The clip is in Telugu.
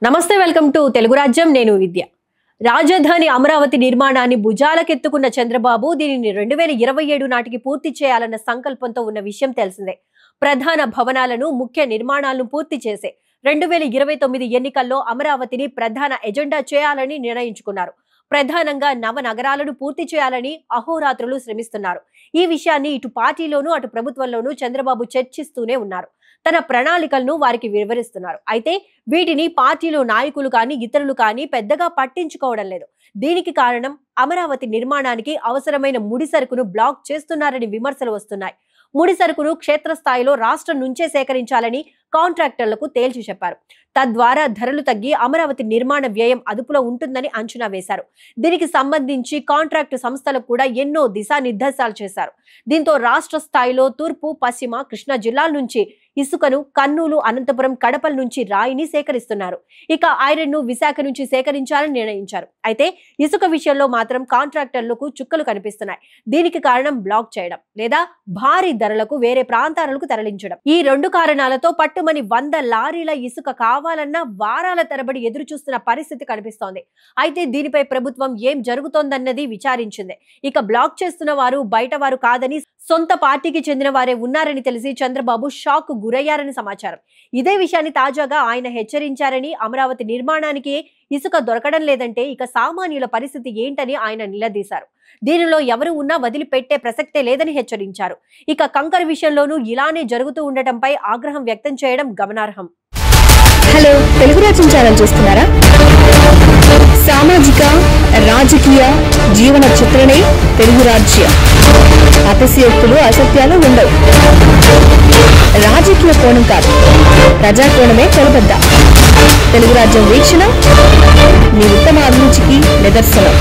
నమస్తే వెల్కమ్ టు తెలుగు రాజ్యం నేను విద్య రాజధాని అమరావతి నిర్మాణాన్ని భుజాలకెత్తుకున్న చంద్రబాబు దీనిని 2027 నాటికి పూర్తి చేయాలన్న సంకల్పంతో ఉన్న విషయం తెలిసిందే ప్రధాన భవనాలను ముఖ్య నిర్మాణాలను పూర్తి చేసే 2029 ఎన్నికల్లో అమరావతిని ప్రధాన ఎజెండా చేయాలని నిర్ణయించుకున్నారు ప్రధానంగా నవ నగరాలను పూర్తి చేయాలని అహోరాత్రులు శ్రమిస్తున్నారు ఈ విషయాన్ని ఇటు పార్టీలోనూ అటు ప్రభుత్వంలోనూ చంద్రబాబు చర్చిస్తూనే ఉన్నారు తన ప్రణాళికలను వారికి వివరిస్తున్నారు అయితే వీటిని పార్టీలో నాయకులు కానీ ఇతరులు కానీ పెద్దగా పట్టించుకోవడం లేదు దీనికి కారణం అమరావతి నిర్మాణానికి అవసరమైన ముడి సరుకును బ్లాక్ చేస్తున్నారని విమర్శలు వస్తున్నాయి ముడి సరుకును క్షేత్రస్థాయిలో రాష్ట్రం నుంచే సేకరించాలని కాంట్రాక్టర్లకు తేల్చి చెప్పారు తద్వారా ధరలు తగ్గి అమరావతి నిర్మాణ వ్యయం అదుపులో ఉంటుందని అంచనా వేశారు దీనికి సంబంధించి కాంట్రాక్టు సంస్థలకు కూడా ఎన్నో దిశానిర్దేశాలు చేశారు దీంతో రాష్ట్ర స్థాయిలో తూర్పు పశ్చిమ కృష్ణా జిల్లాల నుంచి ఇసుకను కర్నూలు అనంతపురం కడపల నుంచి రాయిని సేకరిస్తున్నారు ఇక ఐరన్ ను విశాఖ నుంచి సేకరించాలని నిర్ణయించారు అయితే ఇసుక విషయంలో మాత్రం కాంట్రాక్టర్లకు చుక్కలు కనిపిస్తున్నాయి దీనికి కారణం బ్లాక్ చేయడం లేదా భారీ ధరలకు వేరే ప్రాంతాలకు తరలించడం ఈ రెండు కారణాలతో పట్టుమని 100 లారీల ఇసుక కావాలన్నా వారాల తరబడి ఎదురు చూస్తున్న పరిస్థితి కనిపిస్తోంది అయితే దీనిపై ప్రభుత్వం ఏం జరుగుతోందన్నది విచారించింది ఇక బ్లాక్ చేస్తున్న వారు బయట వారు కాదని సొంత పార్టీకి చెందిన వారే ఉన్నారని తెలిసి చంద్రబాబు షాక్ గురయ్యారని సమాచారం ఇదే విషయాన్ని తాజాగా ఆయన హెచ్చరించారని అమరావతి నిర్మాణానికి ఇసుక దొరకడం లేదంటే ఇక సామాన్యుల పరిస్థితి ఏంటని ఆయన నిలదీశారు దీనిలో ఎవరు ఉన్నా వదిలిపెట్టే ప్రసక్తే లేదని హెచ్చరించారు ఇక కంకర విషయంలోనూ ఇలానే జరుగుతూ ఉండటంపై ఆగ్రహం వ్యక్తం చేయడం గమనార్హం హలో తెలుగు రాజ్యం ఛానల్ చూస్తున్నారా సామాజిక రాజకీయ జీవన చిత్రణే తెలుగు రాజ్యం అతిశయోక్తులు అసత్యాలు ఉండవు రాజకీయ కోణం కాదు ప్రజా కోణమే కొలబద్ద తెలుగు రాజ్యం వీక్షణ మీ ఉత్తమ అభిరుచికి నిదర్శనం